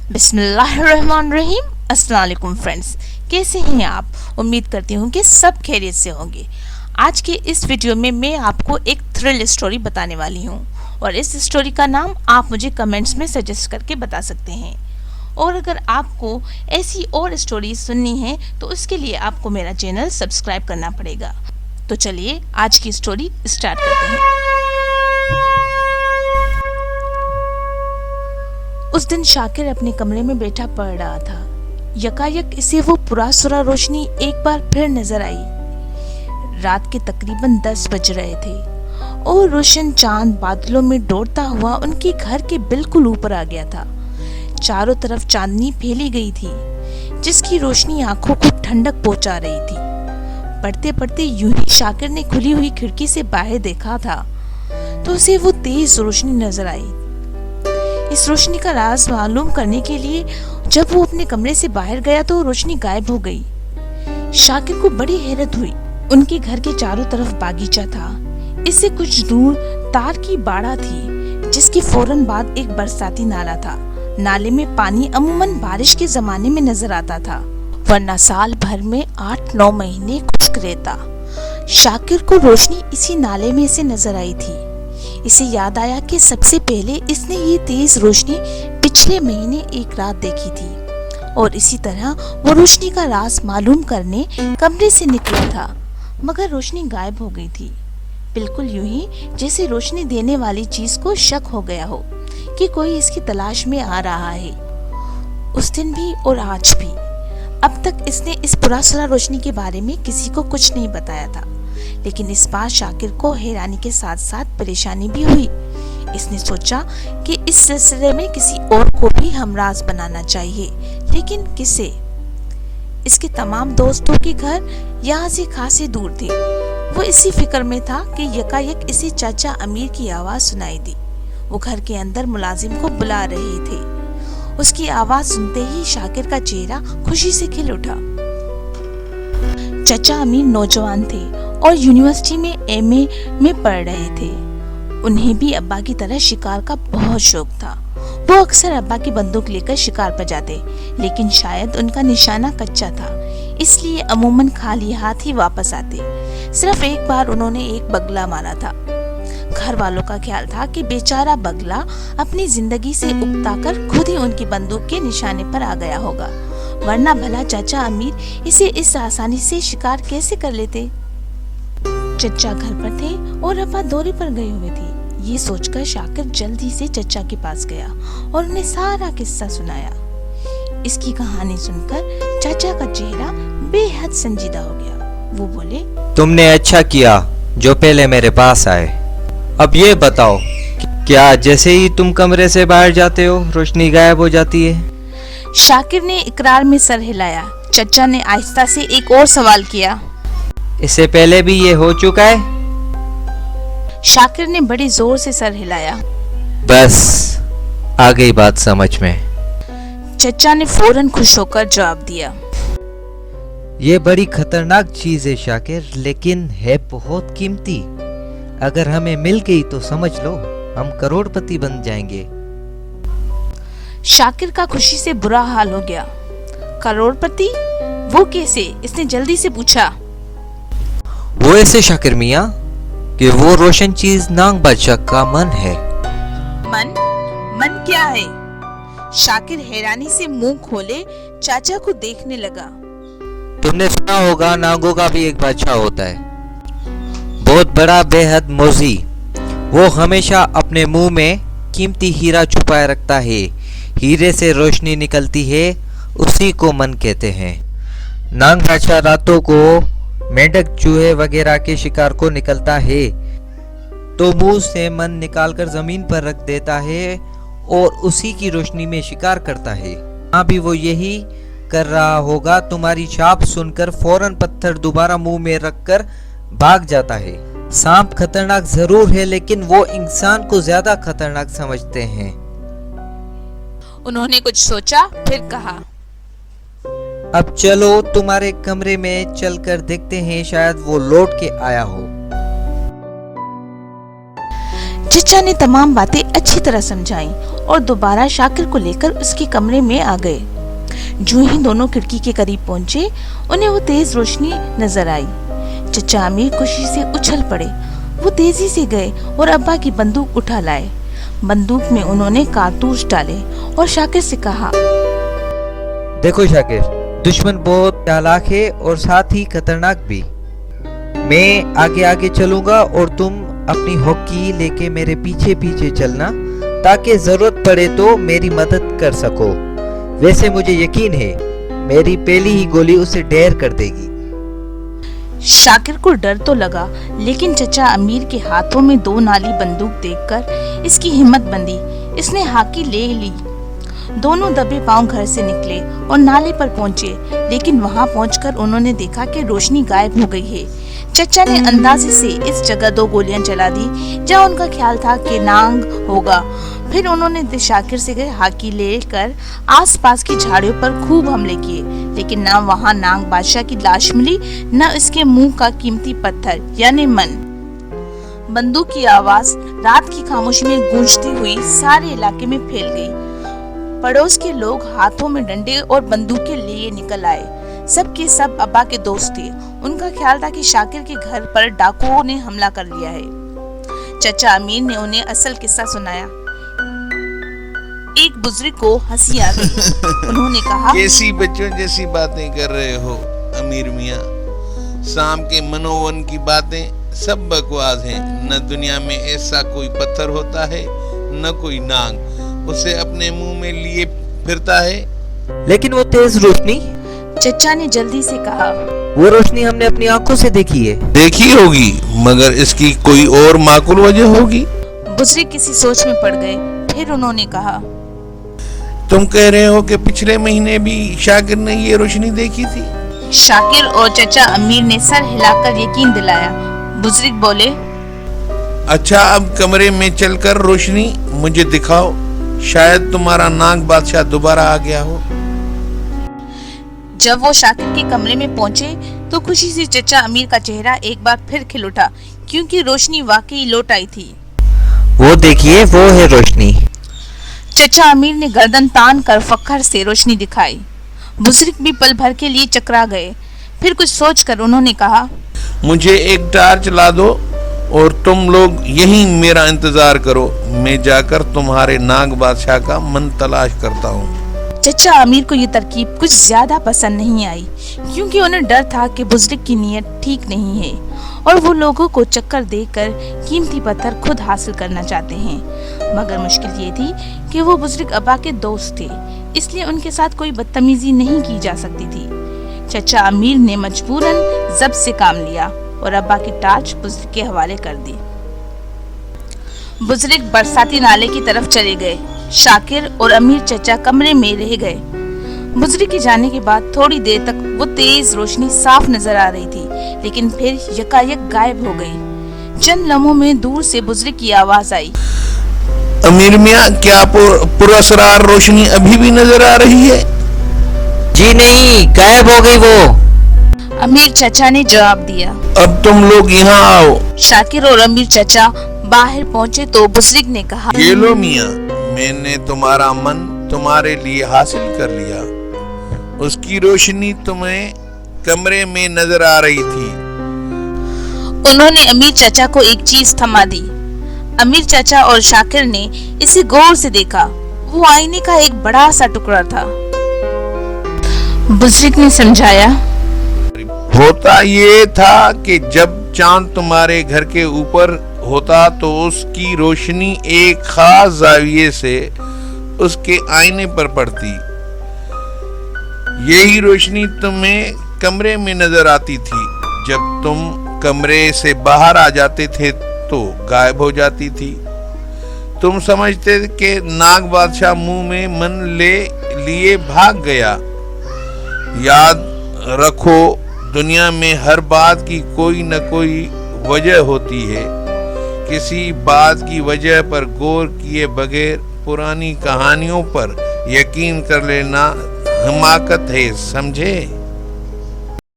बिस्मिल्लाहिर्रहमानिर्रहीम। अस्सलाम वालेकुम फ्रेंड्स, कैसे हैं आप? उम्मीद करती हूँ कि सब खैरियत से होंगे। आज के इस वीडियो में मैं आपको एक थ्रिल स्टोरी बताने वाली हूँ और इस स्टोरी का नाम आप मुझे कमेंट्स में सजेस्ट करके बता सकते हैं। और अगर आपको ऐसी और स्टोरी सुननी है तो उसके लिए आपको मेरा चैनल सब्सक्राइब करना पड़ेगा। तो चलिए आज की स्टोरी स्टार्ट करते हैं। उस दिन शाकिर अपने कमरे में बैठा पढ़ रहा था। यकायक इसे वो पुरासुरा रोशनी एक बार फिर नजर आई। रात के तकरीबन 10 बज रहे थे और रोशन चांद बादलों में दौड़ता हुआ उनके घर के बिल्कुल ऊपर आ गया था। चारों तरफ चांदनी फैली गई थी जिसकी रोशनी आंखों को ठंडक पहुंचा रही थी। पढ़ते पढ़ते यूं ही शाकिर ने खुली हुई खिड़की से बाहर देखा था तो उसे वो तेज रोशनी नजर आई। इस रोशनी का राज मालूम करने के लिए जब वो अपने कमरे से बाहर गया तो रोशनी गायब हो गई। शाकिर को बड़ी हैरत हुई। उनके घर के चारों तरफ बागीचा था। इससे कुछ दूर तार की बाड़ा थी जिसके फौरन बाद एक बरसाती नाला था। नाले में पानी अमूमन बारिश के जमाने में नजर आता था, वरना साल भर में 8-9 महीने खुश्क रहता। शाकिर को रोशनी इसी नाले में से नजर आई थी। इसे याद आया कि सबसे पहले इसने ये तेज रोशनी पिछले महीने एक रात देखी थी और इसी तरह वो रोशनी का राज मालूम करने कमरे से निकला था, मगर रोशनी गायब हो गई थी। बिल्कुल यूं ही जैसे रोशनी देने वाली चीज को शक हो गया हो कि कोई इसकी तलाश में आ रहा है। उस दिन भी और आज भी। अब तक इसने इस पुरासुरा रोशनी के बारे में किसी को कुछ नहीं बताया था, लेकिन इस बार शाकिर को हैरानी के साथ साथ परेशानी भी हुई। इसने सोचा कि इस सिलसिले में किसी और को भी हमराज बनाना चाहिए, लेकिन किसे? इसके तमाम दोस्तों के घर यहाँ से खासे दूर थे। वो इसी फिक्र में था कि यकायक इसे चाचा अमीर की आवाज सुनाई दी। वो घर के अंदर मुलाजिम को बुला रहे थे। उसकी आवाज सुनते ही शाकिर का चेहरा खुशी से खिल उठा। चाचा अमीर नौजवान थे और यूनिवर्सिटी में एमए में पढ़ रहे थे। उन्हें भी अब्बा की तरह शिकार का बहुत शौक था। वो अक्सर अब्बा की बंदूक लेकर शिकार पर जाते, लेकिन शायद उनका निशाना कच्चा था, इसलिए अमूमन खाली हाथ ही वापस आते। सिर्फ एक बार उन्होंने एक बगला मारा था। घर वालों का ख्याल था कि बेचारा बगला अपनी जिंदगी से उकताकर खुद ही उनकी बंदूक के निशाने पर आ गया होगा, वरना भला चाचा अमीर इसे इस आसानी से शिकार कैसे कर लेते। चचा घर पर थे और अब्बा दौरे पर गए हुए थे। ये सोचकर शाकिर जल्दी से चचा के पास गया और उन्हें सारा किस्सा सुनाया। इसकी कहानी सुनकर चाचा का चेहरा बेहद संजीदा हो गया। वो बोले, तुमने अच्छा किया जो पहले मेरे पास आए। अब ये बताओ, क्या जैसे ही तुम कमरे से बाहर जाते हो रोशनी गायब हो जाती है? शाकिर ने इकरार में सर हिलाया। चचा ने आहिस्ता से एक और सवाल किया, इससे पहले भी ये हो चुका है? शाकिर ने बड़ी जोर से सर हिलाया। बस आ गई बात समझ में। चचा ने फौरन खुश होकर जवाब दिया, ये बड़ी खतरनाक चीज है शाकिर, लेकिन है बहुत कीमती। अगर हमें मिल गई तो समझ लो हम करोड़पति बन जाएंगे। शाकिर का खुशी से बुरा हाल हो गया। करोड़पति? वो कैसे? इसने जल्दी से पूछा। वो ऐसे शाकिर मियाँ कि वो रोशन चीज नाग बादशाह का मन है। मन? मन क्या है? शाकिर हैरानी से मुंह खोले चाचा को देखने लगा। तुमने सुना होगा नागों का भी एक बादशाह होता है, बहुत बड़ा, बेहद मोजी। वो हमेशा अपने मुंह में कीमती हीरा छुपाए रखता है। हीरे से रोशनी निकलती है, उसी को मन कहते हैं। नाग बादशाह रातों को मेंढक, चूहे वगैरह के शिकार को निकलता है तो मुंह से मन निकालकर जमीन पर रख देता है और उसी की रोशनी में शिकार करता है। हाँ भी वो यही कर रहा होगा। तुम्हारी छाप सुनकर फौरन पत्थर दोबारा मुंह में रखकर भाग जाता है। सांप खतरनाक जरूर है, लेकिन वो इंसान को ज्यादा खतरनाक समझते हैं। उन्होंने कुछ सोचा, फिर कहा, अब चलो तुम्हारे कमरे में चलकर देखते हैं, शायद वो लौट के आया हो। चचा ने तमाम बातें अच्छी तरह समझाई और दोबारा शाकिर को लेकर उसके कमरे में आ गए। जो ही दोनों खिड़की के करीब पहुंचे, उन्हें वो तेज रोशनी नजर आई। चचा अमीर खुशी से उछल पड़े। वो तेजी से गए और अब्बा की बंदूक उठा लाए। बंदूक में उन्होंने कारतूस डाले और शाकिर से कहा, देखो शाकिर, दुश्मन बहुत चालाक है और साथ ही खतरनाक भी। मैं आगे आगे चलूंगा और तुम अपनी हॉकी लेके मेरे पीछे पीछे चलना, ताकि जरूरत पड़े तो मेरी मदद कर सको। वैसे मुझे यकीन है मेरी पहली ही गोली उसे ढेर कर देगी। शाकिर को डर तो लगा, लेकिन चचा अमीर के हाथों में 2 नाली बंदूक देखकर इसकी हिम्मत बंधी। इसने हाकी ले ली। दोनों दबे पांव घर से निकले और नाले पर पहुंचे, लेकिन वहां पहुंचकर उन्होंने देखा कि रोशनी गायब हो गई है। चचा ने अंदाजे से इस जगह 2 गोलियां चला दी जहां उनका ख्याल था कि नांग होगा। फिर उन्होंने शाकिर से हाकी लेकर आसपास की झाड़ियों पर खूब हमले किए, लेकिन ना वहां नांग बादशाह की लाश मिली, न इसके मुंह का कीमती पत्थर यानी मन। बंदूक की आवाज रात की खामोशी में गूंजती हुई सारे इलाके में फैल गई। पड़ोस के लोग हाथों में डंडे और बंदूकें लिए निकल आए। सब के सब अब्बा के दोस्त थे। उनका ख्याल था कि शाकिर के घर पर डाकुओं ने हमला कर लिया है। चचा अमीर ने उन्हें असल किस्सा सुनाया। एक बुजुर्ग को हंसी आ गई। उन्होंने कहा, कैसी बच्चों जैसी बातें कर रहे हो अमीर मियाँ। शाम के मनोवन की बातें सब बकवास हैं। न दुनिया में ऐसा कोई पत्थर होता है, न कोई नांग उसे अपने मुंह में लिए फिरता है। लेकिन वो तेज रोशनी, चचा ने जल्दी से कहा, वो रोशनी हमने अपनी आंखों से देखी है। देखी होगी, मगर इसकी कोई और माकूल वजह होगी। बुजुर्ग किसी सोच में पड़ गए। फिर उन्होंने कहा, तुम कह रहे हो कि पिछले महीने भी शाकिर ने ये रोशनी देखी थी? शाकिर और चचा अमीर ने सर हिलाकर यकीन दिलाया। बुजुर्ग बोले, अच्छा, अब कमरे में चलकर रोशनी मुझे दिखाओ। शायद तुम्हारा नाग बादशाह दोबारा आ गया हो। जब वो शाकिर के कमरे में पहुंचे तो खुशी से चचा अमीर का चेहरा एक बार फिर खिल उठा, क्योंकि रोशनी वाकई लौट आई थी। वो देखिए, वो है रोशनी। चचा अमीर ने गर्दन तान कर फखर से रोशनी दिखाई। बुजुर्ग भी पल भर के लिए चकरा गए। फिर कुछ सोचकर उन्होंने कहा, मुझे एक टार्च ला दो और तुम लोग यहीं मेरा इंतजार करो। मैं जाकर तुम्हारे नाग बादशाह का मन तलाश करता हूँ। चचा अमीर को ये तरकीब कुछ ज्यादा पसंद नहीं आई, क्योंकि उन्हें डर था कि बुजुर्ग की नीयत ठीक नहीं है और वो लोगों को चक्कर देकर कीमती पत्थर खुद हासिल करना चाहते हैं। मगर मुश्किल ये थी कि वो बुजुर्ग अब्बा के दोस्त थे, इसलिए उनके साथ कोई बदतमीजी नहीं की जा सकती थी। चचा अमीर ने मजबूरन जब्त से काम लिया और अब्बा की टार्च बुजुर्ग के हवाले कर दी। बुजुर्ग बरसाती नाले की तरफ चले गए। शाकिर और अमीर चचा कमरे में रह गए। बुजुर्ग के जाने के बाद थोड़ी देर तक वो तेज रोशनी साफ नजर आ रही थी, लेकिन फिर यकायक गायब हो गई। चंद लम्हों में दूर से बुजुर्ग की आवाज आई, अमीर मियाँ, क्या पुरअसरार रोशनी अभी भी नजर आ रही है? जी नहीं, गायब हो गई वो। अमीर चचा ने जवाब दिया। अब तुम लोग यहाँ आओ। शाकिर और अमीर चचा बाहर पहुंचे तो बुजुर्ग ने कहा, ये लो मियाँ, मैंने तुम्हारा मन तुम्हारे लिए हासिल कर लिया। उसकी रोशनी तुम्हें कमरे में नजर आ रही थी। उन्होंने अमीर चचा को एक चीज थमा दी। अमीर चचा और शाकिर ने इसे गौर से देखा। वो आईने का एक बड़ा सा टुकड़ा था। बुजुर्ग ने समझाया, होता ये था कि जब चांद तुम्हारे घर के ऊपर होता तो उसकी रोशनी एक खास जाविये से उसके आईने पर पड़ती। यही रोशनी तुम्हें कमरे में नजर आती थी। जब तुम कमरे से बाहर आ जाते थे तो गायब हो जाती थी। तुम समझते कि नाग बादशाह मुंह में मन ले लिए भाग गया। याद रखो, दुनिया में हर बात की कोई न कोई वजह होती है। किसी बात की वजह पर गौर किए बगैर पुरानी कहानियों पर यकीन कर लेना हिमाकत है, समझे?